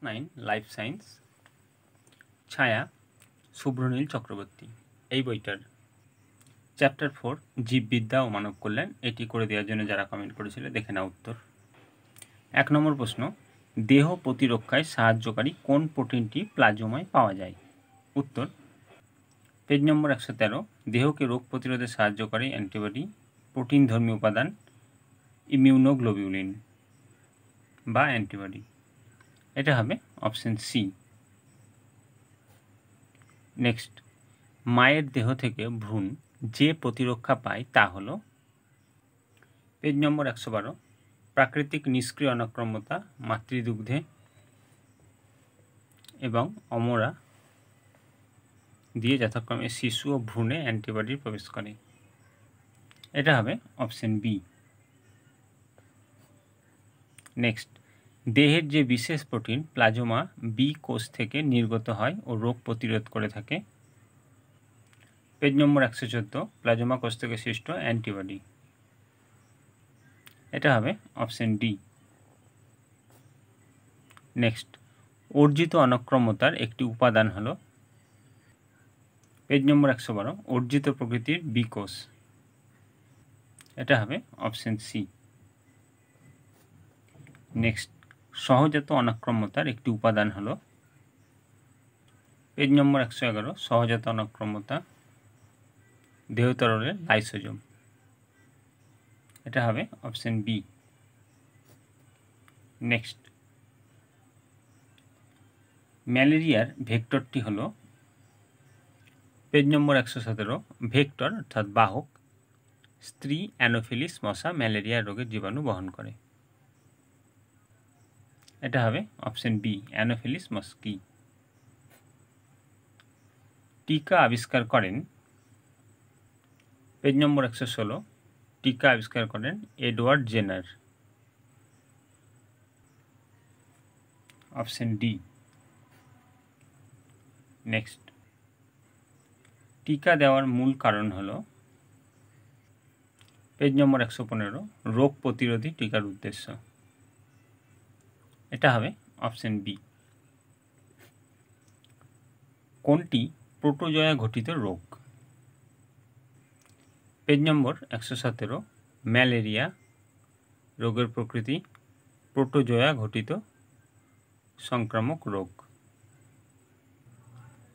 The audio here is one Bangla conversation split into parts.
9 লাইফ সায়েন্স, ছায়া, শুভ্রনীল চক্রবর্তী। এই বইটার চ্যাপ্টার 4 জীববিদ্যা ও মানব কল্যাণ, এটি করে দেওয়ার জন্য যারা কমেন্ট করেছিল দেখে নাও উত্তর। 1 নম্বর প্রশ্ন, দেহ প্রতিরক্ষায় সাহায্যকারী কোন প্রোটিনটি প্লাজমায় পাওয়া যায়? উত্তর, পেজ নম্বর 113, দেহকে রোগ প্রতিরোধে সাহায্যকারী অ্যান্টিবডি প্রোটিন ধর্মী উপাদান ইমিউনোগ্লোবিউলিন বা অ্যান্টিবডি। এটা হবে অপশন সি। নেক্সট, মায়ের দেহ থেকে ভ্রূণ যে প্রতিরক্ষা পায় তা হলো? পেজ নম্বর 112, প্রাকৃতিক নিষ্ক্রিয় অনাক্রম্যতা মাতৃদুগ্ধে এবং অমরা দিয়ে যথাক্রমে শিশু ও ভ্রূণে অ্যান্টিবডি প্রবেশ করে। এটা হবে অপশন বি। নেক্সট, দেহের যে বিশেষ প্রোটিন প্লাজমা বি কোষ থেকে নির্গত হয় ও রোগ প্রতিরোধ করে থাকে? পেজ নম্বর 114, প্লাজমা কোষ থেকে সৃষ্ট অ্যান্টিবডি। এটা হবে অপশন ডি। নেক্সট, অর্জিত অনাক্রম্যতার একটি উপাদান হলো? পেজ নম্বর 112, অর্জিত প্রকৃতির বি কোষ। এটা হবে অপশন সি। নেক্সট, সহজাত অনাক্রম্যতার একটি উপাদান হলো? পেজ নম্বর 111, সহজাত অনাক্রম্যতা দেহতরলের লাইসোজোম। এটা হবে অপশন বি। নেক্সট, ম্যালেরিয়ার ভেক্টরটি হলো? পেজ নম্বর 117, ভেক্টর অর্থাৎ বাহক স্ত্রী অ্যানোফিলিস মশা ম্যালেরিয়া রোগের জীবাণু বহন করে। এটা হবে অপশন বি, অ্যানোফিলিস মস্কি। টিকা আবিষ্কার করেন? পেজ নম্বর 116, টিকা আবিষ্কার করেন Edward Jenner. Option D. Next, টিকা দেওয়ার মূল কারণ হলো? পেজ নম্বর 115, রোগ প্রতিরোধী টিকার উদ্দেশ্য। এটা হবে অপশন বি। কোনটি প্রোটোজোয়া ঘটিত রোগ? পেজ নম্বর 117, ম্যালেরিয়া রোগের প্রকৃতি প্রোটোজোয়া ঘটিত সংক্রামক রোগ।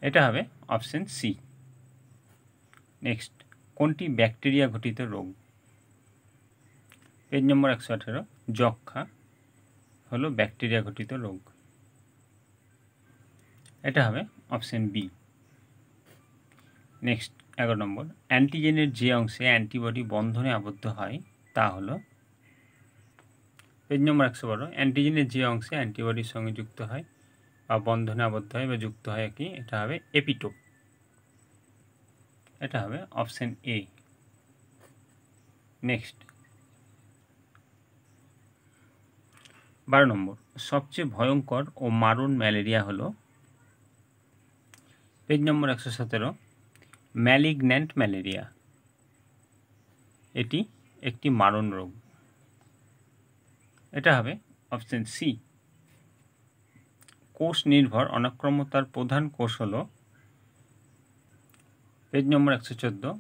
এটা হবে অপশন সি। নেক্সট, কোনটি ব্যাকটেরিয়া ঘটিত রোগ? পেজ নম্বর 118, যক্ষ্মা হলো ব্যাকটেরিয়া ঘটিত রোগ। এটা হবে অপশন বি। নেক্সট 11 নম্বর, অ্যান্টিজেনের যে অংশে অ্যান্টিবডি বন্ধনে আবদ্ধ হয় তা হলো? পেজ নম্বর 112, অ্যান্টিজেনের যে অংশে অ্যান্টিবডির সঙ্গে যুক্ত হয় বা বন্ধনে আবদ্ধ হয় বা যুক্ত হয় কি, এটা হবে এপিটোপ। এটা হবে অপশন এ। নেক্সট 12 নম্বর, সবচেয়ে ভয়ঙ্কর ও মারণ ম্যালেরিয়া হলো? পেজ নম্বর 117, ম্যালিগন্যান্ট ম্যালেরিয়া। এটি একটি মারণ রোগ। এটা হবে অপশন সি। কোষ নির্ভর অনাক্রম্যতার প্রধান কোষ হলো? পেজ নম্বর 114,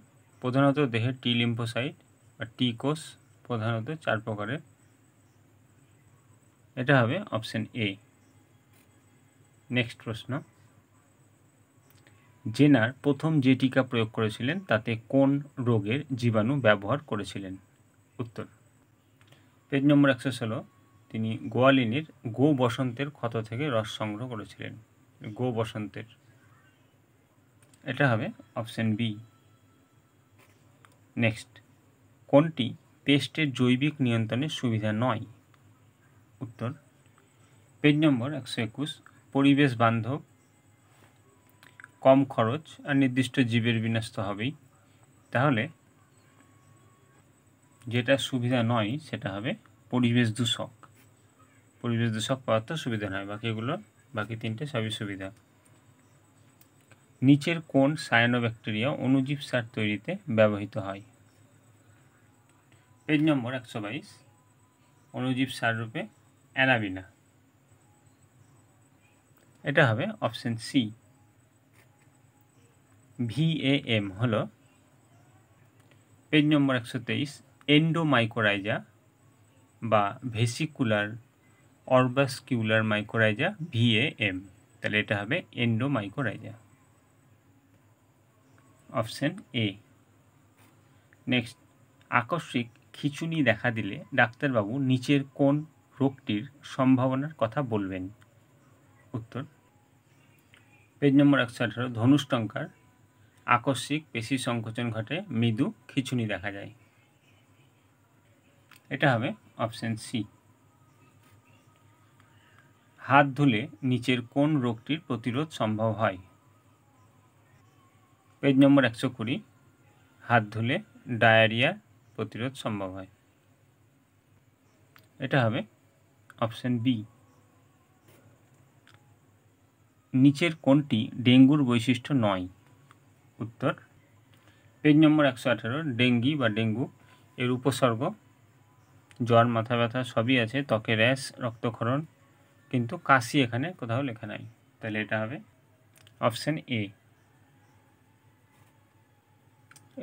প্রধানত দেহের টি লিম্ফোসাইট বা টি কোষ প্রধানত 4 প্রকারের। এটা হবে অপশন এ। নেক্সট প্রশ্ন, জেনার প্রথম যে টিকা প্রয়োগ করেছিলেন তাতে কোন রোগের জীবাণু ব্যবহার করেছিলেন? উত্তর, পেজ নম্বর 116, তিনি গোয়ালিনের গো বসন্তের ক্ষত থেকে রস সংগ্রহ করেছিলেন। গো বসন্তের। এটা হবে অপশন বি। নেক্সট, কোনটি পেস্টের জৈবিক নিয়ন্ত্রণের সুবিধা নয়? উত্তর, পেজ নম্বর 121, পরিবেশ বান্ধব, কম খরচ আর নির্দিষ্ট জীবের বিনাশ তো হবেই। তাহলে যেটা সুবিধা নয় সেটা হবে পরিবেশ দূষক। পরিবেশ দূষক পাওয়ার তো সুবিধা নয়, বাকি তিনটে সবই সুবিধা। নিচের কোন সায়ানোব্যাকটেরিয়া অণুজীব সার তৈরিতে ব্যবহৃত হয়? পেজ নম্বর 122, অণুজীব সার রূপে অ্যানাবিনা। এটা হবে অপশন সি। VAM হলো পেজ নম্বর 123 এন্ডোমাইকোরাইজা বা ভেসিকুলার অরবাসকিউলার মাইকোরাইজা, VAM। তাহলে এটা হবে এন্ডোমাইকোরাইজা, অপশন এ। নেক্সট, আকস্মিক খিঁচুনি দেখা দিলে ডাক্তারবাবু নিচের কোন রোগটির সম্ভাবনার কথা বলবেন? উত্তর, পেজ নম্বর 118 ধনুষ্টঙ্কার আকস্মিক পেশি সংকোচন ঘটে, মৃদু খিঁচুনি দেখা যায়। এটা হবে অপশন সি। হাত ধুলে নিচের কোন রোগটির প্রতিরোধ সম্ভব হয়? পেজ নম্বর 120 হাত ধুলে ডায়রিয়া প্রতিরোধ সম্ভব হয়। এটা হবে অপশন বি। নিচের কোনটি ডেঙ্গুর বৈশিষ্ট্য নয়? উত্তর, পেজ নম্বর 118 ডেঙ্গি বা ডেঙ্গু এর উপসর্গ জ্বর, মাথা ব্যথা সবই আছে, ত্বকে র্যাশ, রক্তক্ষরণ, কিন্তু কাশি এখানে কোথাও লেখা নাই। তাহলে এটা হবে অপশন এ।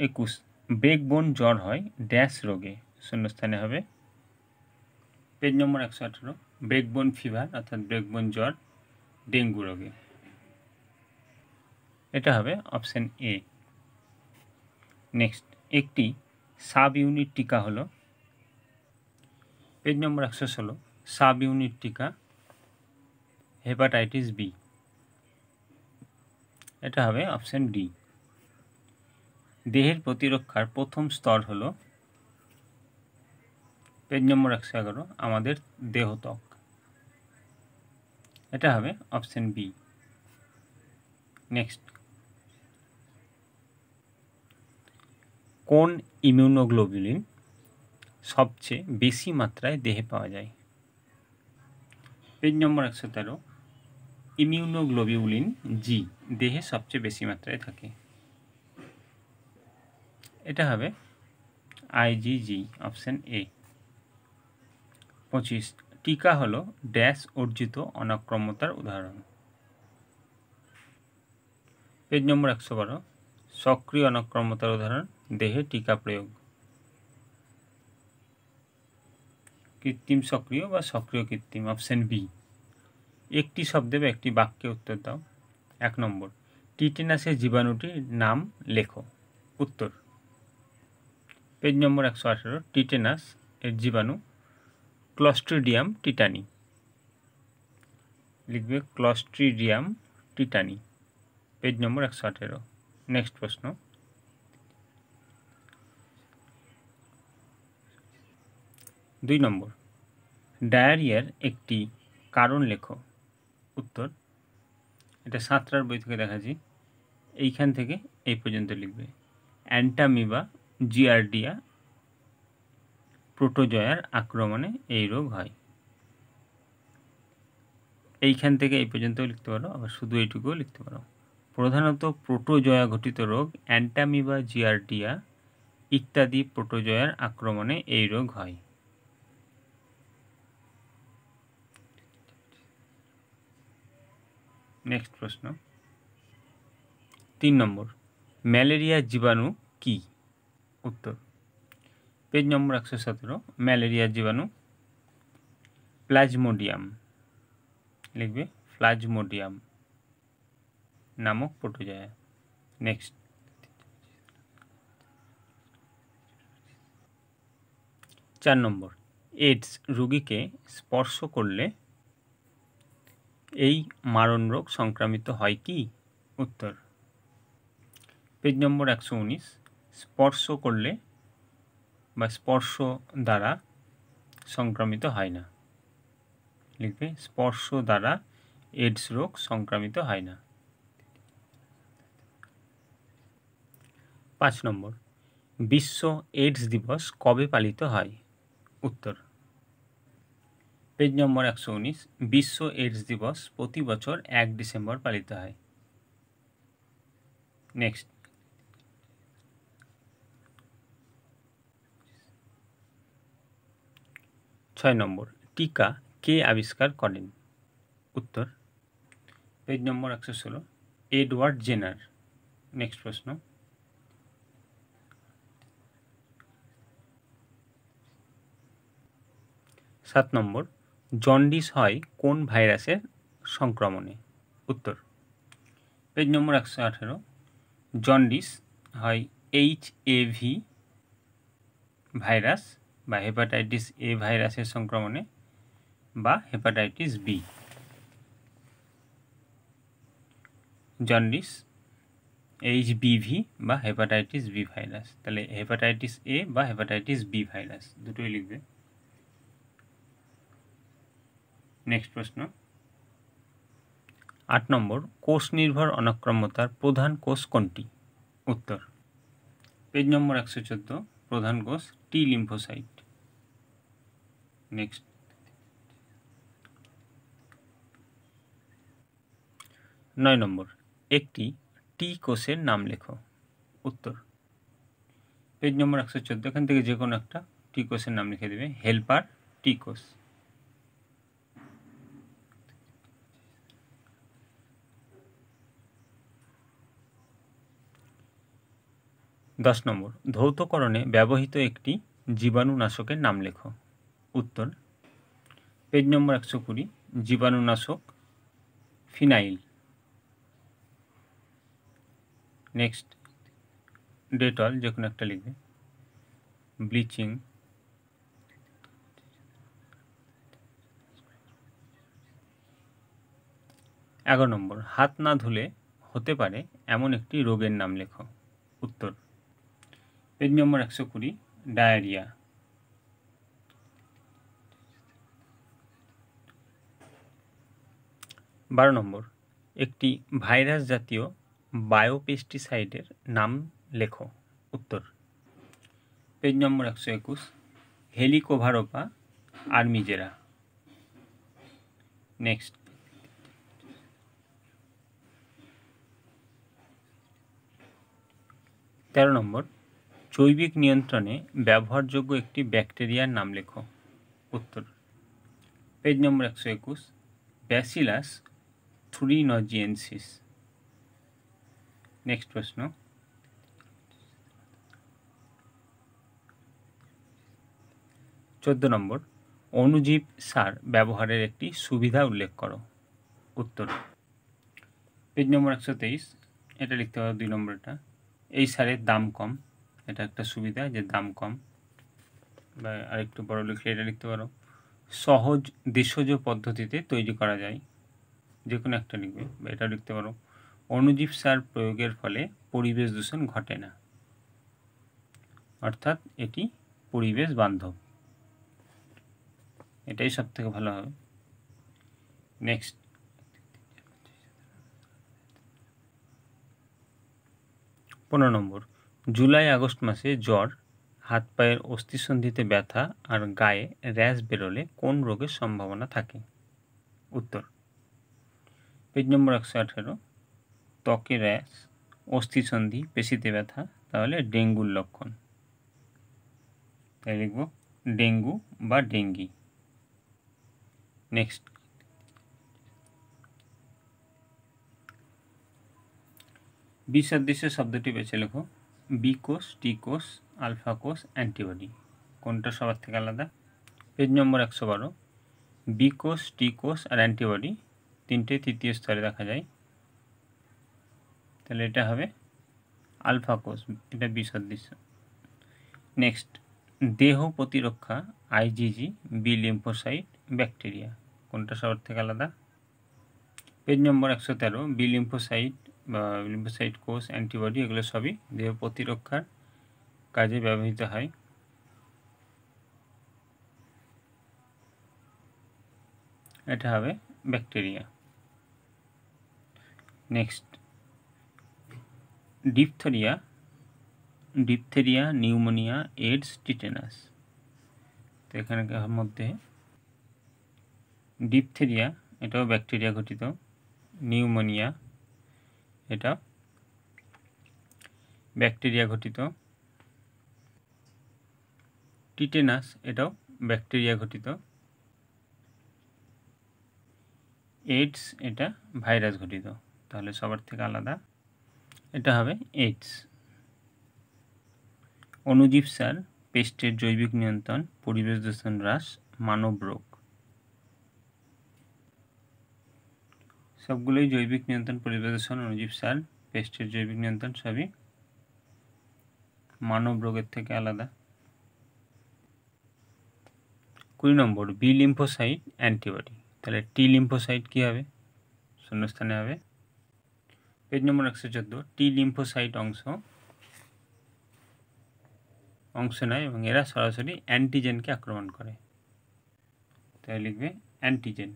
21 ব্রেকবোন জ্বর হয় ড্যাশ রোগে, শূন্যস্থানে হবে পেজ নম্বর 118 ব্রেকবোন ফিভার অর্থাৎ ব্রেকবোন জ্বর ডেঙ্গু রোগে। এটা হবে অপশন এ। নেক্সট, একটি সাব ইউনিট টিকা হলো, পেজ নম্বর 116 সাব ইউনিট টিকা হেপাটাইটিস বি। এটা হবে অপশন ডি। দেহের প্রতিরক্ষার প্রথম স্তর হলো, পেজ নম্বর 111 আমাদের দেহত্বক। এটা হবে অপশন বি। নেক্সট, কোন ইমিউনোগ্লোবুলিন সবচেয়ে বেশি মাত্রায় দেহে পাওয়া যায়? পেজ নম্বর 113 ইমিউনোগ্লোবিউলিন জি দেহে সবচেয়ে বেশি মাত্রায় থাকে। এটা হবে IgG, অপশন এ। 25 টিকা হলো ড্যাশ অর্জিত অনাক্রম্যতার উদাহরণ। পেজ নম্বর 112 সক্রিয় অনাক্রম্যতার উদাহরণ দেহে টিকা প্রয়োগ। কৃত্রিম সক্রিয় বা সক্রিয় কৃত্রিম, অপশন বি। একটি শব্দে বা একটি বাক্যে উত্তর দাও। 1 নম্বর টিটেনাসের জীবাণুটির নাম লেখো। উত্তর, পেজ নম্বর 118 টিটেনাস এর জীবাণু ক্লস্ট্রিডিয়াম টিটানি। লিখবে ক্লস্ট্রিডিয়াম টিটানি, পেজ নম্বর 118। নেক্সট প্রশ্ন, 2 নম্বর ডায়রিয়ার একটি কারণ লেখো। উত্তর, এটা সাঁতরার বই থেকে দেখাচ্ছি, এইখান থেকে এই পর্যন্ত লিখবে অ্যান্টামিবা জিয়ার্ডিয়া প্রোটোজয়ার আক্রমণে এই রোগ হয়। এইখান থেকে এই পর্যন্তও লিখতে পারো, আবার শুধু এইটুকুও লিখতে পারো। প্রধানত প্রোটোজয়া ঘটিত রোগ অ্যান্টামিবা জিয়ার্ডিয়া ইত্যাদি প্রোটোজয়ার আক্রমণে এই রোগ হয়। নেক্সট প্রশ্ন, 3 নম্বর ম্যালেরিয়া জীবাণু কি? উত্তর, পেজ নম্বর 117 ম্যালেরিয়া জীবাণু প্লাজমোডিয়াম। লিখবে প্লাজমোডিয়াম নামক প্রোটোজয়া। নেক্সট, 4 নম্বর এইডস রোগীকে স্পর্শ করলে এই মারণ রোগ সংক্রামিত হয় কি? উত্তর, পেজ নম্বর 119 স্পর্শ করলে বা স্পর্শ দ্বারা সংক্রামিত হয় না। লিখবে স্পর্শ দ্বারা এইডস রোগ সংক্রামিত হয় না। 5 নম্বর বিশ্ব এইডস দিবস কবে পালিত হয়? উত্তর, পেজ নম্বর 119 বিশ্ব এইডস দিবস প্রতি বছর 1 ডিসেম্বর পালিত হয়। নেক্সট, 6 নম্বর টিকা কে আবিষ্কার করেন? উত্তর, পেজ নম্বর 116, এডওয়ার্ড জেনার। নেক্সট প্রশ্ন, 7 নম্বর, জন্ডিস হয় কোন ভাইরাসের সংক্রমণে? উত্তর, পেজ নম্বর 118, জন্ডিস হয় HAV ভাইরাস বা হেপাটাইটিস এ ভাইরাসের সংক্রমণে বা হেপাটাইটিস বি। জন্ডিস HBV বা হেপাটাইটিস বি ভাইরাস, তাহলে হেপাটাইটিস এ বা হেপাটাইটিস বি ভাইরাস দুটোই লিখবে। নেক্সট প্রশ্ন, 8 নম্বর, কোষ নির্ভর অনাক্রম্যতার প্রধান কোষ কোনটি? উত্তর, পেজ নম্বর 114, প্রধান কোষ টি লিম্ফোসাইট। নেক্সট, 9 নম্বর, একটি টি কোষের নাম লেখো। উত্তর, পেজ নম্বর 114, এখান থেকে যে কোনো একটা টি কোষের নাম লিখে দেবে। হেল্পার টি কোষ। 10 নম্বর, ধৌতকরণে ব্যবহৃত একটি জীবাণুনাশকের নাম লেখো। উত্তর, পেজ নম্বর 120, জীবাণুনাশক ফিনাইল। নেক্সট, ডেটল, যে কোনো একটা লিখবে। ব্লিচিং। 11 নম্বর, হাত না ধুলে হতে পারে এমন একটি রোগের নাম লেখো। উত্তর, পেজ নম্বর 120, ডায়রিয়া। 12 নম্বর, একটি ভাইরাস জাতীয় বায়োপেস্টিসাইডের নাম লেখো। উত্তর, পেজ নম্বর 121, হেলিকোভারোপা আর্মিজেরা। নেক্সট, 13 নম্বর, জৈবিক নিয়ন্ত্রণে ব্যবহারযোগ্য একটি ব্যাকটেরিয়ার নাম লেখো। উত্তর, পেজ নম্বর 121, ব্যাসিলাস থুরিনজিয়েন্সিস। নেক্সট প্রশ্ন, 14 নম্বর, অণুজীব সার ব্যবহারের একটি সুবিধা উল্লেখ করো। উত্তর, পেজ নম্বর 123, এটা লিখতে পারো 2 নম্বরটা। এই সারের দাম কম, এটা একটা সুবিধা যে দাম কম। বা আরেকটু বড় লিখলে এটা লিখতে পারো, সহজ দেশজ পদ্ধতিতে তৈরি করা যায়, যে কোনো একটা লিখবে। বা এটা লিখতে পারো, অণুজীব সার প্রয়োগের ফলে পরিবেশ দূষণ ঘটে না, অর্থাৎ এটি পরিবেশ বান্ধব। এটাই সব থেকে ভালো হবে। নেক্সট, 15 নম্বর, জুলাই আগস্ট মাসে জ্বর, হাত পায়ের অস্থিসন্ধিতে ব্যথা আর গায়ে র্যাশ বেরোলে কোন রোগের সম্ভাবনা থাকে? উত্তর, পেজ নম্বর 118, ত্বকে র্যাশ, অস্থিসন্ধি, পেশিতে ব্যথা, তাহলে ডেঙ্গুর লক্ষণ। তাই লিখব ডেঙ্গু বা ডেঙ্গি। নেক্সট, বিসদৃশ্য শব্দটি বেছে লেখো। বি কোষ, টি কোষ, আলফা কোষ, অ্যান্টিবডি, কোনটা সবার থেকে আলাদা? পেজ নম্বর 112, বি কোষ, টি কোষ আর অ্যান্টিবডি তিনটে তৃতীয় স্তরে দেখা যায়, তাহলে এটা হবে আলফা কোষ, এটা বিসদৃশ্য। নেক্সট, দেহ প্রতিরক্ষা আইজিজি, বি লিম্ফোসাইট, ব্যাকটেরিয়া, কোনটা সবার থেকে আলাদা? পেজ নম্বর 113, বি লিম্ফোসাইট বা লিম্ফোসাইট কোষ, অ্যান্টিবডি, এগুলো সবই দেহ প্রতিরক্ষার কাজে ব্যবহৃত হয়। এটা হবে bacteria. Next, diphtheria, pneumonia, AIDS, tetanus. তো এখানকার মধ্যে ডিপথেরিয়া এটাও ব্যাকটেরিয়া ঘটিত, নিউমোনিয়া এটা ব্যাকটেরিয়া ঘটিত, টিটেনাস এটাও ব্যাকটেরিয়া ঘটিত, এইডস এটা ভাইরাস ঘটিত, তাহলে সবার থেকে আলাদা, এটা হবে এইডস। অণুজীব সার, পেস্টের জৈবিক নিয়ন্ত্রণ, পরিবেশ দূষণ হ্রাস, মানব রোগ, সবগুলোই জৈবিক নিয়ন্ত্রণ, পরিবেশ দূষণ, অণুজীব সার, পেস্টের জৈবিক নিয়ন্ত্রণ সবই মানব রোগের থেকে আলাদা। 20 নম্বর, বি লিম্ফোসাইট অ্যান্টিবডি, তাহলে টি লিম্ফোসাইট কী হবে? শূন্যস্থানে হবে পেজ নম্বর 114, টি লিম্ফোসাইট অংশ নেয় এবং এরা সরাসরি অ্যান্টিজেনকে আক্রমণ করে, তাই লিখবে অ্যান্টিজেন।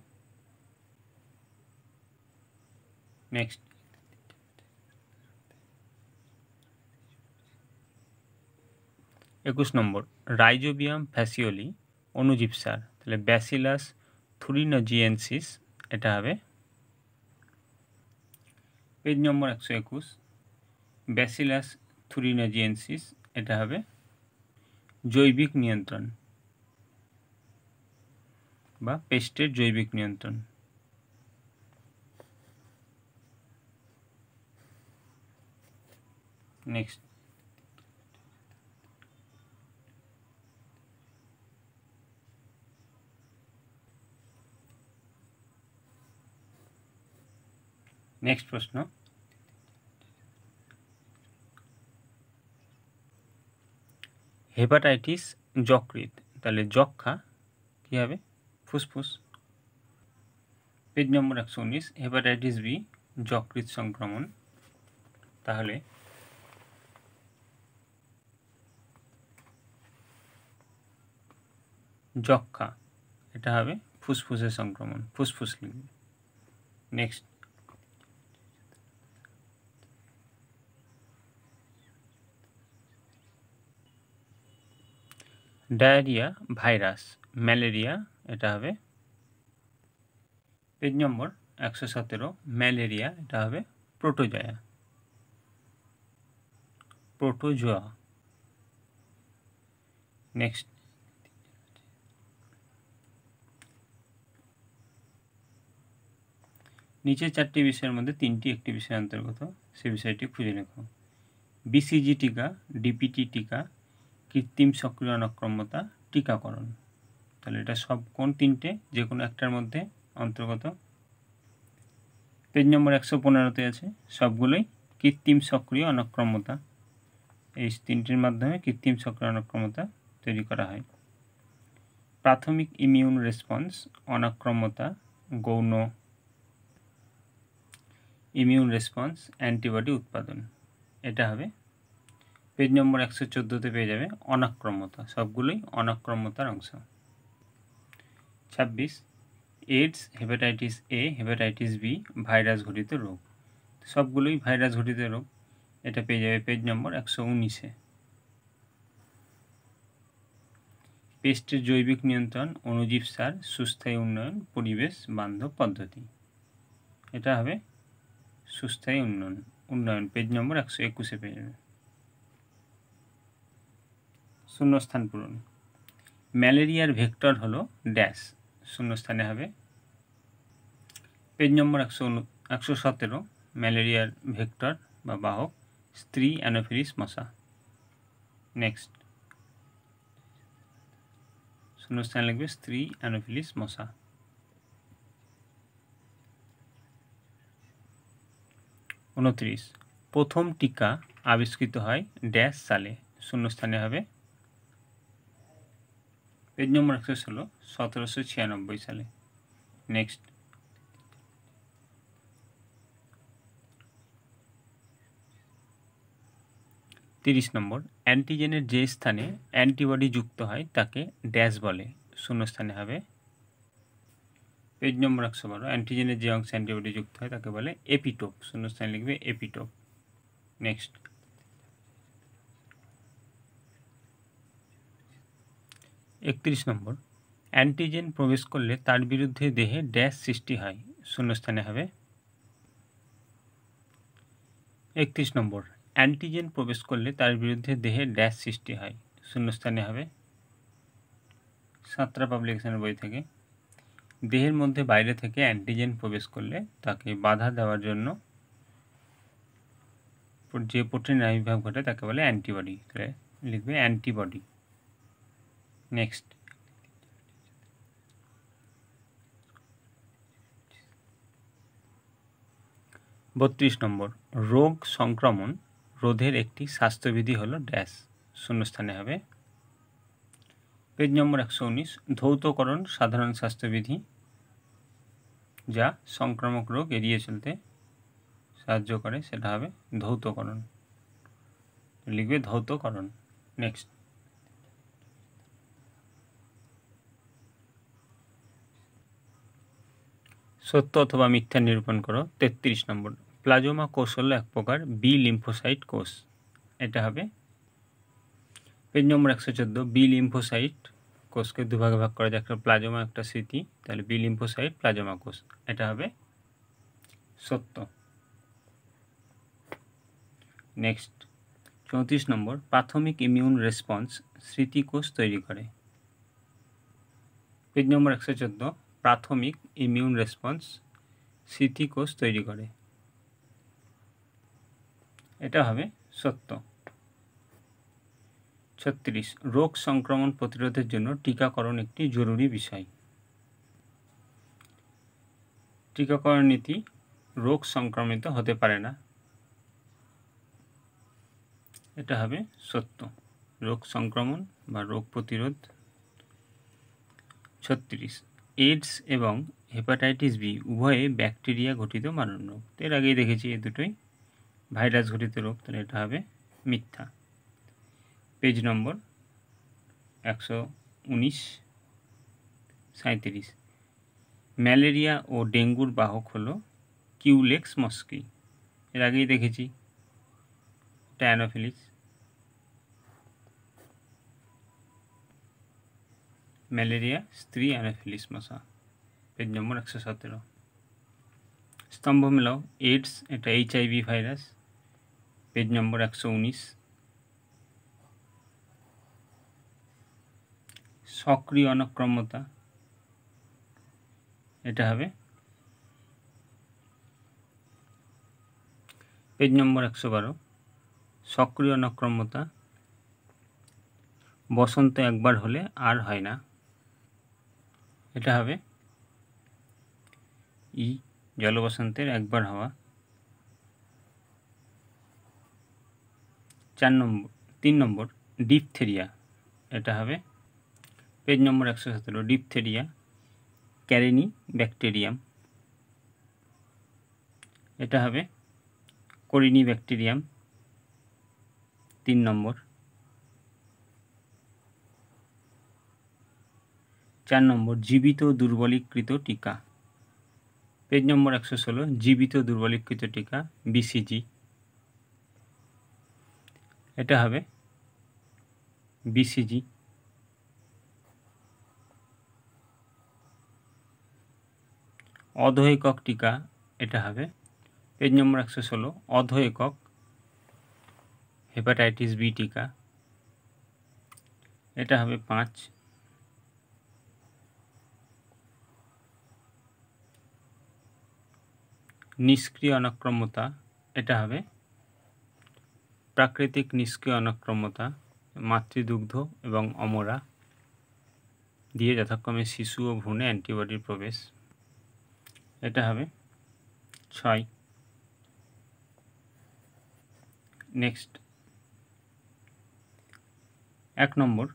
নেক্সট, একুশ নম্বর, রাইজোবিয়াম ফ্যাসিওলি অণুজীব সার, তাহলে ব্যাসিলাস থুরিনোজিয়েন্সিস, এটা হবে পেজ নম্বর 121, ব্যাসিলাস থুরিনোজিয়েন্সিস, এটা হবে জৈবিক নিয়ন্ত্রণ বা পেস্টের জৈবিক নিয়ন্ত্রণ। নেক্সট, প্রশ্ন, হেপাটাইটিস যকৃৎ, তাহলে যক্ষা কী হবে? ফুসফুস। পেজ নম্বর 119, হেপাটাইটিস বি যকৃৎ সংক্রমণ, তাহলে যক্ষা এটা হবে ফুসফুসের সংক্রমণ, ফুসফুস লিখবে। নেক্সট, ডায়রিয়া ভাইরাস ম্যালেরিয়া, এটা হবে পেজ নম্বর 117, ম্যালেরিয়া এটা হবে প্রোটোজোয়া। নেক্সট, নিচে 4টি বিষয়ের মধ্যে 3টি একটি বিষয়ের অন্তর্গত, সে বিষয়টি খুঁজে লেখো। বিসিজি টিকা, ডিপিটি টিকা, কৃত্রিম সক্রিয় অনক্রম্যতা, টিকাকরণ, তাহলে এটা সব কোন 3টে? যে কোনো একটার মধ্যে অন্তর্গত। পেজ নম্বর 115তে আছে, সবগুলোই কৃত্রিম সক্রিয় অনক্রম্যতা, এই 3টির মাধ্যমে কৃত্রিম সক্রিয় অনক্রম্যতা তৈরি করা হয়। প্রাথমিক ইমিউন রেসপন্স, অনক্রম্যতা, গৌণ ইমিউন রেসপন্স, অ্যান্টিবডি উৎপাদন, এটা হবে পেজ নম্বর 114তে পেয়ে যাবে অনাক্রম্যতা, সবগুলোই অনাক্রম্যতার অংশ। 26, AIDS, hepatitis A, hepatitis B virus ঘটিত রোগ, সবগুলোই ভাইরাস ঘটিত রোগ, এটা পেয়ে যাবে পেজ নম্বর 119-এ। পেস্টের জৈবিক নিয়ন্ত্রণ, অণুজীব সার, সুস্থায়ী উন্নয়ন, পরিবেশ বান্ধব পদ্ধতি, এটা হবে সুস্থায়ী উন্নয়ন, পেজ নম্বর 121-এ পেয়ে যাবে। শূন্যস্থান পূরণ, ম্যালেরিয়ার ভেক্টর হলো ড্যাশ, শূন্যস্থানে হবে পেজ নম্বর 117, ম্যালেরিয়ার ভেক্টর বা বাহক স্ত্রী অ্যানোফিলিস মশা। নেক্সট, শূন্যস্থানে লিখবে স্ত্রী অ্যানোফিলিস মশা। 29, প্রথম টিকা আবিষ্কৃত হয় ড্যাশ সালে, শূন্যস্থানে হবে পেজ নম্বর 116, 1796 সালে। নেক্সট, তিরিশ নম্বর, অ্যান্টিজেনের যে স্থানে অ্যান্টিবডি যুক্ত হয় তাকে ড্যাশ বলে, শূন্যস্থানে হবে পেজ নম্বর 112, অ্যান্টিজেনের যে অংশে অ্যান্টিবডি যুক্ত হয় তাকে বলে এপিটোপ, শূন্যস্থানে লিখবে এপিটোপ। নেক্সট, 31 নম্বর, অ্যান্টিজেন প্রবেশ করলে তার বিরুদ্ধে দেহে ড্যাশ সৃষ্টি হয়, শূন্যস্থানে হবে 31 নম্বর, অ্যান্টিজেন প্রবেশ করলে তার বিরুদ্ধে দেহে ড্যাশ সৃষ্টি হয়, শূন্যস্থানে হবে সাঁতরা পাবলিকেশনের বই থেকে। দেহের মধ্যে বাইরে থেকে অ্যান্টিজেন প্রবেশ করলে তাকে বাধা দেওয়ার জন্য যে প্রোটিনের আবির্ভাব ঘটে তাকে বলে অ্যান্টিবডি। তাহলে লিখবে অ্যান্টিবডি। নেক্সট 32 নম্বর, রোগ সংক্রমণ রোধের একটি স্বাস্থ্যবিধি হলো ড্যাশ, শূন্যস্থানে হবে। পেজ নম্বর 119, ধৌতকরণ সাধারণ স্বাস্থ্যবিধি যা সংক্রামক রোগ এড়িয়ে চলতে সাহায্য করে, সেটা হবে ধৌতকরণ, লিখবে ধৌতকরণ। নেক্সট সত্য অথবা মিথ্যা নিরূপণ করো। 33 নম্বর, প্লাজমা কোষ হলো এক প্রকার বি লিম্ফোসাইট কোষ, এটা হবে। পেজ নম্বর 114, বি লিম্ফোসাইট কোষকে দুভাগে ভাগ করা যায়, একটা প্লাজমা একটা স্মৃতি, তাহলে বি লিম্ফোসাইট প্লাজমা কোষ, এটা হবে সত্য। নেক্সট 34 নম্বর, প্রাথমিক ইমিউন রেসপন্স স্মৃতিকোষ তৈরি করে। পেজ নম্বর 114, প্রাথমিক ইমিউন রেসপন্স স্মৃতিকোষ তৈরি করে, এটা হবে সত্য। 36, রোগ সংক্রমণ প্রতিরোধের জন্য টিকাকরণ একটি জরুরি বিষয়। টিকাকরণ নীতি রোগ সংক্রমিত হতে পারে না, এটা হবে সত্য, রোগ সংক্রমণ বা রোগ প্রতিরোধ। 36, এইডস এবং হেপাটাইটিস বি উভয়ে ব্যাকটেরিয়া ঘটিত মারণ রোগ, এর আগেই দেখেছি এই দুটোই ভাইরাস ঘটিত রোগ, তাহলে এটা হবে মিথ্যা। পেজ নম্বর 119, 37, ম্যালেরিয়া ও ডেঙ্গুর বাহক হলো কিউলেক্স মস্কি, এর আগেই দেখেছি এটা অ্যানোফিলিস। ম্যালেরিয়া স্ত্রী অ্যানোফিলিস মশা। পেজ নম্বর 117, স্তম্ভ মেলাও, এইডস এটা HIV ভাইরাস, পেজ নম্বর 119। সক্রিয় অনক্রম্যতা, এটা হবে পেজ নম্বর 112, সক্রিয় অনক্রম্যতা বসন্ত একবার হলে আর হয় না, এটা হবে ই জলবসন্তের একবার হওয়া। 3 নম্বর, ডিপথেরিয়া, এটা হবে পেজ নম্বর 117, ডিপথেরিয়া ক্যারিনি ব্যাকটেরিয়াম, এটা হবে করিনি ব্যাকটেরিয়াম। 3 নম্বর। 4 নম্বর, জীবিত দুর্বলীকৃত টিকা, পেজ নম্বর 116, জীবিত দুর্বলীকৃত টিকা BCG, এটা হবে BCG। অধ একক টিকা, এটা হবে পেজ নম্বর 116, অধ একক হেপাটাইটিস বি টিকা, এটা হবে 5। নিষ্ক্রিয় অনক্রম্যতা, এটা হবে প্রাকৃতিক নিষ্ক্রিয় অনক্রম্যতা, মাতৃদুগ্ধ এবং অমরা দিয়ে যথাক্রমে শিশু ও ভ্রূণে অ্যান্টিবডির প্রবেশ, এটা হবে 6। নেক্সট 1 নম্বর,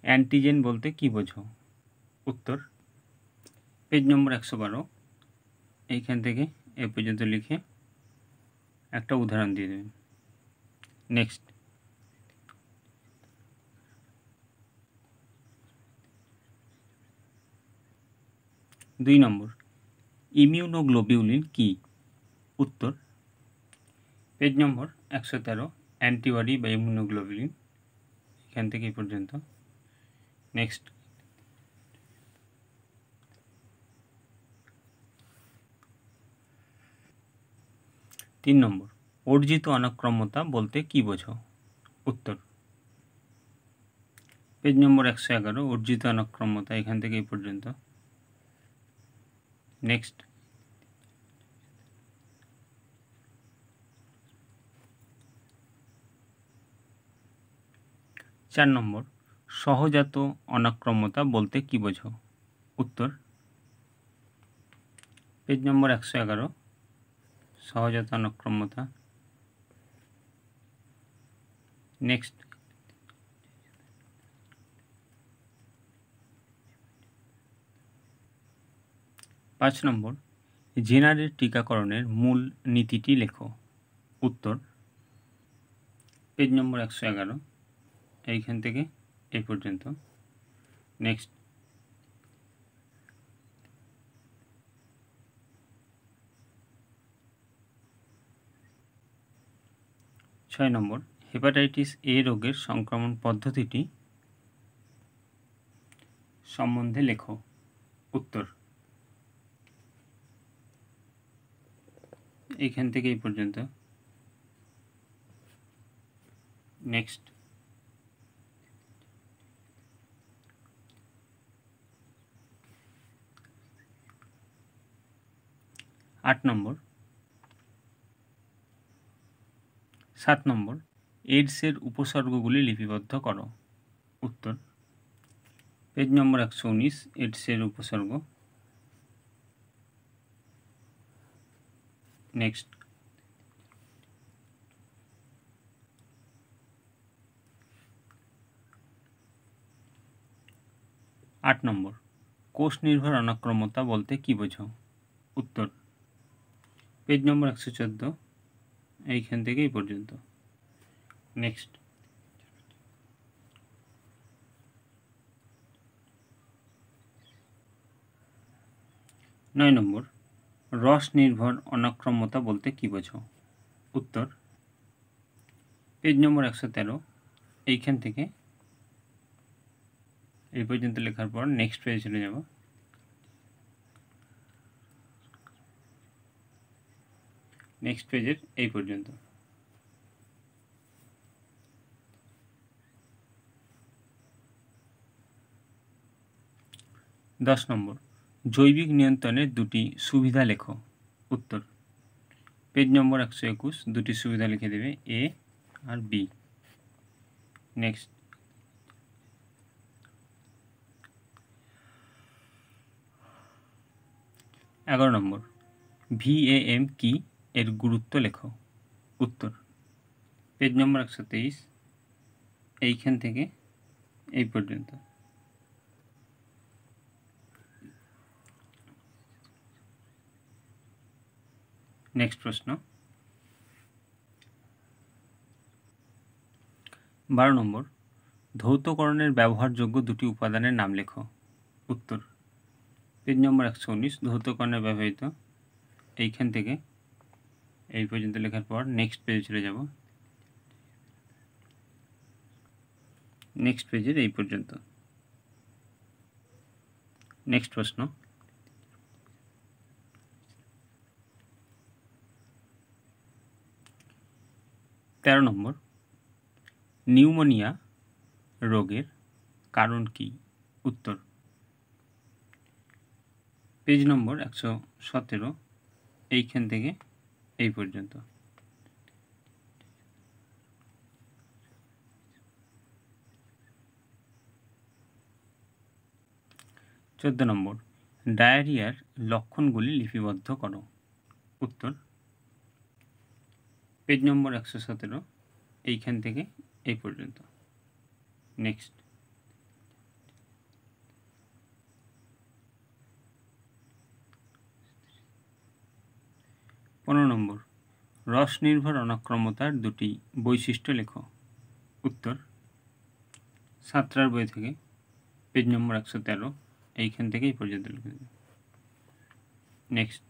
অ্যান্টিজেন বলতে কি বোঝো? উত্তর পেজ নম্বর 112, এইখান থেকে এ পর্যন্ত লিখে একটা উদাহরণ দিয়ে দেবেন। নেক্সট 2 নম্বর, ইমিউনোগ্লোবিউলিন কি? উত্তর পেজ নম্বর 113, অ্যান্টিবডি বা ইমিউনোগ্লোবিউলিন, এখান থেকে এই পর্যন্ত। নেক্সট 3 নম্বর, অর্জিত অনক্রম্যতা বলতে কি বোঝো? উত্তর পেজ নম্বর 111, অর্জিত অনক্রম্যতা, এখান থেকে এই পর্যন্ত। নেক্সট 4 নম্বর, সহজাত অনাক্রম্যতা বলতে কি বোঝো? উত্তর, পেজ নম্বর 111, সহজাত অনাক্রম্যতা। নেক্সট 5 নম্বর, জেনারের টিকাকরণের মূল নীতিটি লেখো। উত্তর, পেজ নম্বর 111, এইখান থেকে এই পর্যন্ত। নেক্সট 6 নম্বর, হেপাটাইটিস এ রোগের সংক্রমণ পদ্ধতিটি সম্বন্ধে লেখো। উত্তর, এইখান থেকে এই পর্যন্ত। নেক্সট 8 নম্বর, 7 নম্বর, এইডসের উপসর্গগুলি লিপিবদ্ধ করো। উত্তর, পেজ নম্বর 119, এইডসের উপসর্গ। নেক্সট 8 নম্বর, কোষ নির্ভর অনাক্রম্যতা বলতে কি বোঝো? উত্তর, পেজ নম্বর 114, এইখান থেকে এই পর্যন্ত। নেক্সট 9 নম্বর, রস নির্ভর অনাক্রম্যতা বলতে কি বোঝো? উত্তর, পেজ নম্বর 113, এইখান থেকে এই পর্যন্ত লেখার পর নেক্সট পেজে চলে যাব। নেক্সট পেজের এই পর্যন্ত। দশ নম্বর, জৈবিক নিয়ন্ত্রণের দুটি সুবিধা লেখো। উত্তর, পেজ নম্বর 121, দুটি সুবিধা লিখে দেবে, এ আর বি। নেক্সট 11 নম্বর, VAM কি, এর গুরুত্ব লেখো। উত্তর, পেজ নম্বর 123, এইখান থেকে এই পর্যন্ত। নেক্সট প্রশ্ন 12 নম্বর, ধৌতকরণের ব্যবহারযোগ্য দুটি উপাদানের নাম লেখো। উত্তর, পেজ নম্বর 119, ধৌতকরণে ব্যবহৃত, এইখান থেকে এই পর্যন্ত লেখার পর নেক্সট পেজে চলে যাব। নেক্সট পেজের এই পর্যন্ত। নেক্সট প্রশ্ন 13 নম্বর, নিউমোনিয়া রোগের কারণ কি? উত্তর, পেজ নম্বর 117, এইখান থেকে এই পর্যন্ত। চোদ্দ নম্বর, ডায়রিয়ার লক্ষণগুলি লিপিবদ্ধ করো। উত্তর, পেজ নম্বর 117, এইখান থেকে এই পর্যন্ত। নেক্সট 15 নম্বর, রস নির্ভর অনাক্রম্যতার দুটি বৈশিষ্ট্য লেখো। উত্তর, সাঁতরার বই থেকে, পেজ নম্বর 113, এইখান থেকে এই পর্যন্ত লিখে দেবে। নেক্সট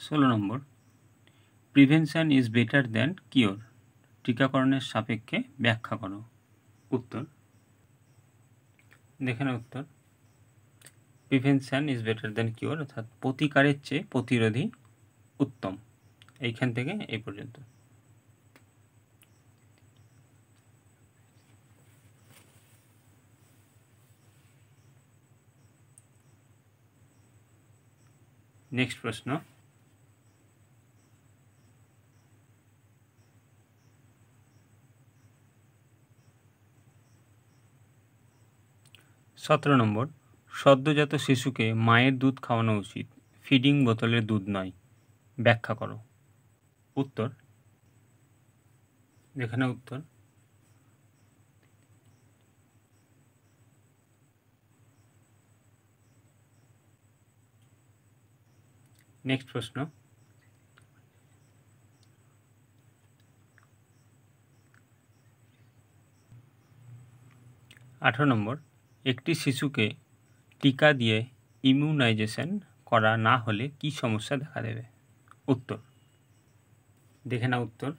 16 নম্বর, prevention is better than cure, টিকাকরণের সাপেক্ষে ব্যাখ্যা করো। উত্তর, দেখেন উত্তর, prevention is better than cure, অর্থাৎ প্রতিকারের চেয়ে প্রতিরোধী উত্তম, এইখান থেকে এই পর্যন্ত। নেক্সট প্রশ্ন, 17 নম্বর, সদ্যজাত শিশুকে মায়ের দুধ খাওয়ানো উচিত, ফিডিং বোতলের দুধ নয়, ব্যাখ্যা করো। উত্তর, যেখানে উত্তর, নেক্সট প্রশ্ন, 18 নম্বর, একটি শিশুকে টিকা দিয়ে ইমিউনাইজেশন করা না হলে কি সমস্যা দেখা দেবে। উত্তর, দেখে না উত্তর,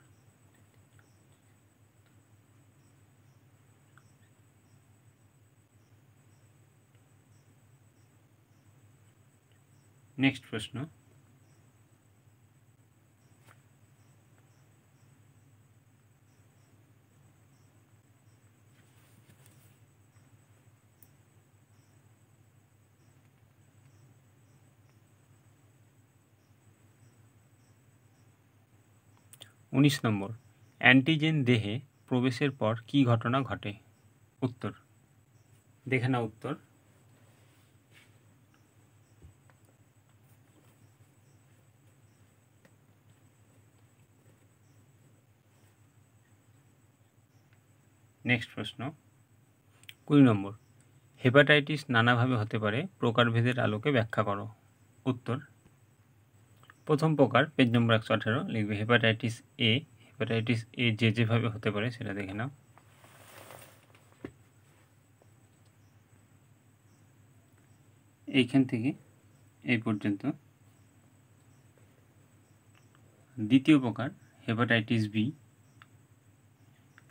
নেক্সট প্রশ্ন, 19 নম্বর, অ্যান্টিজেন দেহে প্রবেশের পর কি ঘটনা ঘটে। উত্তর, দেখে না উত্তর, নেক্সট প্রশ্ন, 20 নম্বর, হেপাটাইটিস নানাভাবে হতে পারে, প্রকারভেদের আলোকে ব্যাখ্যা করো। উত্তর, প্রথম প্রকার, পেজ নম্বর 118 লিখবে হেপাটাইটিস এ। হেপাটাইটিস এ যেভাবে হতে পারে সেটা দেখে নাও। এইখান থেকে এই পর্যন্ত। দ্বিতীয় প্রকার হেপাটাইটিস বি।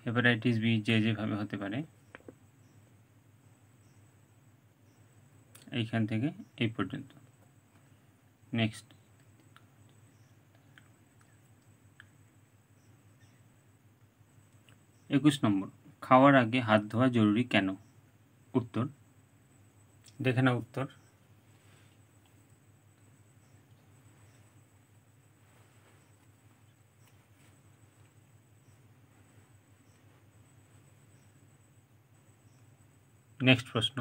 হেপাটাইটিস বি যেভাবে হতে পারে এইখান থেকে এই পর্যন্ত। নেক্সট, 21 নম্বর, খাওয়ার আগে হাত ধোয়া জরুরি কেন। উত্তর, দেখে না উত্তর, নেক্সট প্রশ্ন,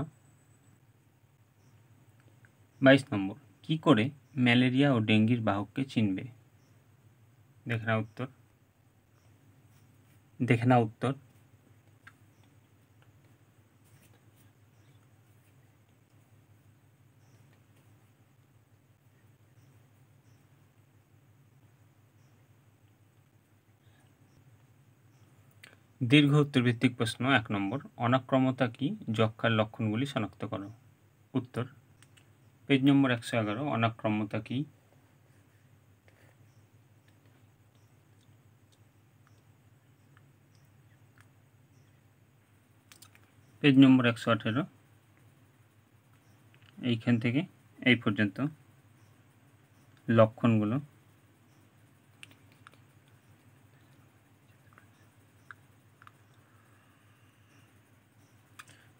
22 নম্বর, কি করে ম্যালেরিয়া ও ডেঙ্গির বাহককে চিনবে। দেখে না উত্তর, দেখে না উত্তর, দীর্ঘ উত্তরভিত্তিক প্রশ্ন। 1 নম্বর, অনাক্রমতা কি, যক্ষ্মার লক্ষণগুলি শনাক্ত করো। উত্তর, পেজ নম্বর 111, অনাক্রমতা কি। পেজ নম্বর 118, এইখান থেকে এই পর্যন্ত লক্ষণগুলো।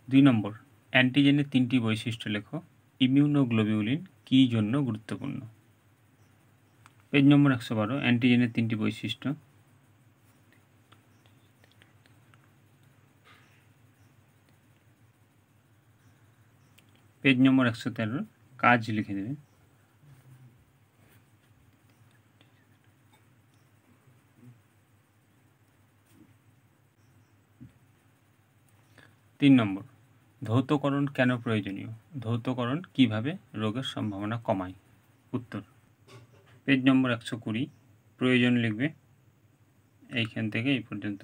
2 নম্বর, অ্যান্টিজেনের 3টি বৈশিষ্ট্য লেখো, ইমিউনোগ্লোবিউলিন কী জন্য গুরুত্বপূর্ণ। পেজ নম্বর 112, অ্যান্টিজেনের 3টি বৈশিষ্ট্য। পেজ নম্বর 113, কাজ লিখে দেবে। তিন নম্বর, ধৌতকরণ কেন প্রয়োজনীয়, ধৌতকরণ কিভাবে রোগের সম্ভাবনা কমায়। উত্তর, পেজ নম্বর 120, প্রয়োজন লিখবে এইখান থেকে এই পর্যন্ত।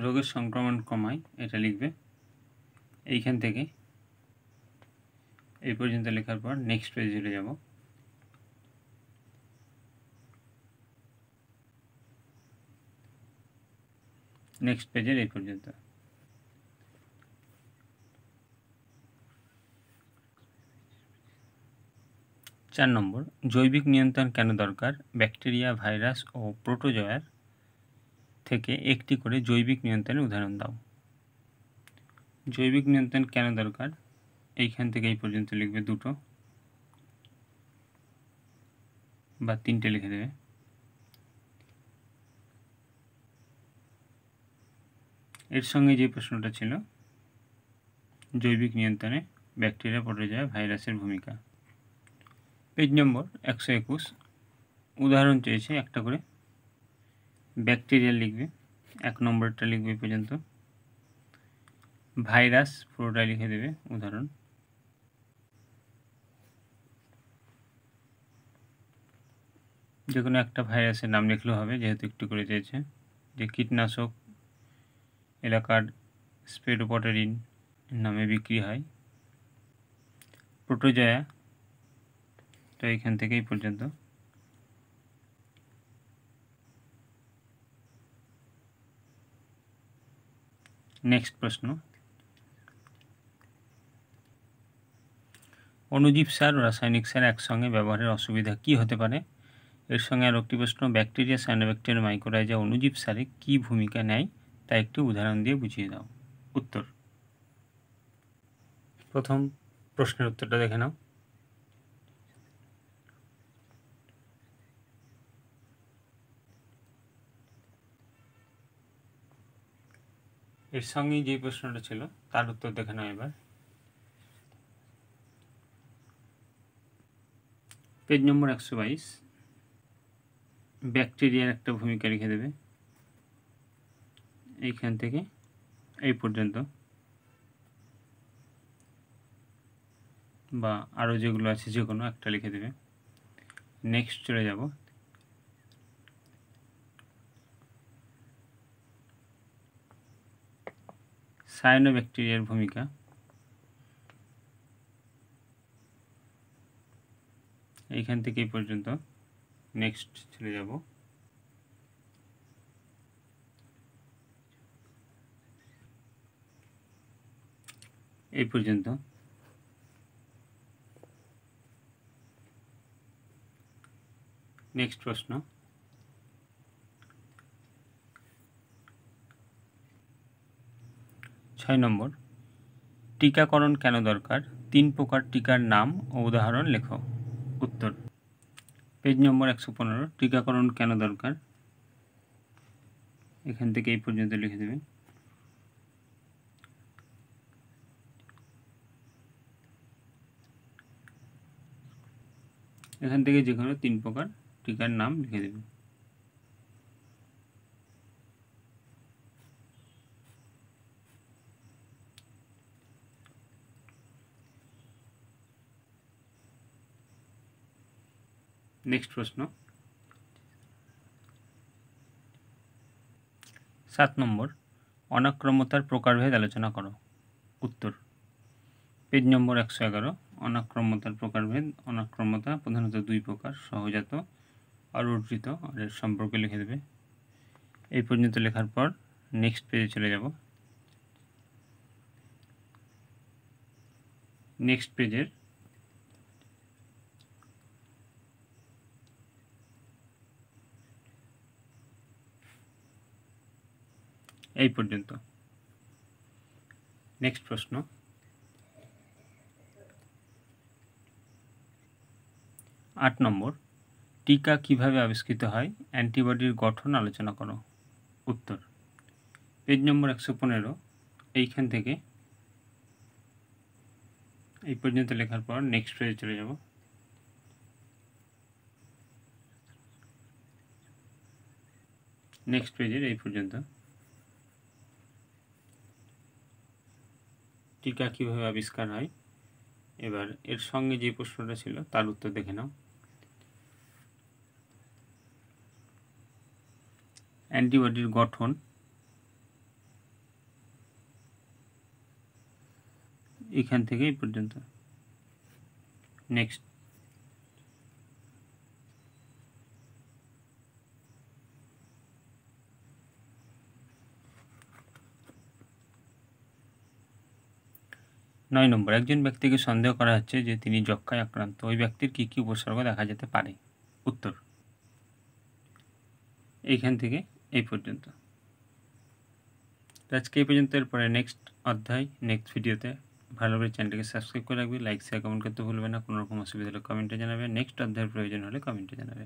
রোগের সংক্রমণ কমায়, এটা লিখবে এইখান থেকে এই পর্যন্ত লেখার পর নেক্সট পেজে চলে যাব। নেক্সট পেজের এই পর্যন্ত। 4 নম্বর, জৈবিক নিয়ন্ত্রণ কেন দরকার, ব্যাকটেরিয়া, ভাইরাস ও প্রোটোজোয়ার থেকে একটি করে জৈবিক নিয়ন্ত্রণের উদাহরণ দাও। জৈবিক নিয়ন্ত্রণ কেন দরকার? এইখান থেকে এই পর্যন্ত লিখবে, দুটো বা তিনটে লিখে দেবে। এর সঙ্গে যে প্রশ্নটা ছিল, জৈবিক নিয়ন্ত্রণে ব্যাকটেরিয়া, প্রোটোজোয়া, ভাইরাসের ভূমিকা। পেজ নম্বর 121, উদাহরণ চেয়েছে একটা করে। ব্যাকটেরিয়া লিখবে, 1 নম্বরটা লিখবে এই পর্যন্ত। ভাইরাস পুরোটা লিখে দেবে উদাহরণ। যে কোনো একটা ভাইরাসের নাম লিখলেও হবে, যেহেতু একটু করে চেয়েছে। যে কীটনাশক এলাকার স্পেডোপটেরিন নামে বিক্রি হয়। প্রোটোজোয়া, তো এইখান থেকে এই পর্যন্ত। নেক্সট প্রশ্ন, অণুজীব সার ও রাসায়নিক সার একসঙ্গে ব্যবহারের অসুবিধা কি হতে পারে? এর সঙ্গে আর একটি প্রশ্ন, ব্যাকটেরিয়া, সায়ানোব্যাকটেরিয়া, মাইক্রোরাইজা অণুজীব সারে কী ভূমিকা নেয় তা একটু উদাহরণ দিয়ে বুঝিয়ে দাও। উত্তর, প্রথম প্রশ্নের উত্তরটা দেখে নাও। এর সঙ্গেই যে প্রশ্নটা ছিল তার উত্তর দেখে নাও এবার। পেজ নম্বর 122, ব্যাকটেরিয়ার একটা ভূমিকা লিখে দেবে এইখান থেকে এই পর্যন্ত, বা আরও যেগুলো আছে যে কোনো একটা লিখে দেবে। নেক্সট চলে যাব। সায়ানোব্যাকটেরিয়ার ভূমিকা, এইখান থেকে এই পর্যন্ত। নেক্সট চলে যাব। এই পর্যন্ত। নেক্সট প্রশ্ন, 6 নম্বর, টিকাকরণ কেন দরকার? 3 প্রকার টিকার নাম ও উদাহরণ লেখো। উত্তর, পেজ নম্বর 115, টিকাকরণ কেন দরকার, এখান থেকে এই পর্যন্ত লিখে দেবে। এখান থেকে যে কোনো 3 প্রকার টিকার নাম লিখে দেবে। নেক্সট প্রশ্ন, 7 নম্বর, অনাক্রম্যতার প্রকারভেদ আলোচনা করো। উত্তর, পেজ নম্বর 111, অনাক্রম্যতার প্রকারভেদ। অনাক্রম্যতা প্রধানত 2 প্রকার, সহজাত আর অর্জিত। আর এর সম্পর্কে লিখে দেবে। এই পর্যন্ত লেখার পর নেক্সট পেজে চলে যাব। নেক্সট পেজের এই পর্যন্ত। নেক্সট প্রশ্ন, 8 নম্বর, টিকা কিভাবে আবিষ্কৃত হয়? অ্যান্টিবডির গঠন আলোচনা করো। উত্তর, পেজ নম্বর 115, এইখান থেকে এই পর্যন্ত লেখার পর নেক্সট পেজে চলে যাব। নেক্সট পেজের এই পর্যন্ত। টিকা কিভাবে আবিষ্কার হয়। এবার এর সঙ্গে যে প্রশ্নটা ছিল তার উত্তর দেখে নাও। অ্যান্টিবডির গঠন, এখান থেকে এই পর্যন্ত। নেক্সট, 9 নম্বর, একজন ব্যক্তিকে সন্দেহ করা হচ্ছে যে তিনি যক্ষ্মায় আক্রান্ত। ওই ব্যক্তির কী কী উপসর্গ দেখা যেতে পারে? উত্তর, এইখান থেকে এই পর্যন্ত। তো আজকে এই পর্যন্ত। এরপরে নেক্সট অধ্যায় নেক্সট ভিডিওতে। ভালো করে চ্যানেলটিকে সাবস্ক্রাইব করে রাখবে, লাইক শেয়ার কমেন্ট করতে ভুলবে না। কোনো রকম অসুবিধা হলে কমেন্টে জানাবে, নেক্সট অধ্যায়ের প্রয়োজন হলে কমেন্টে জানাবে।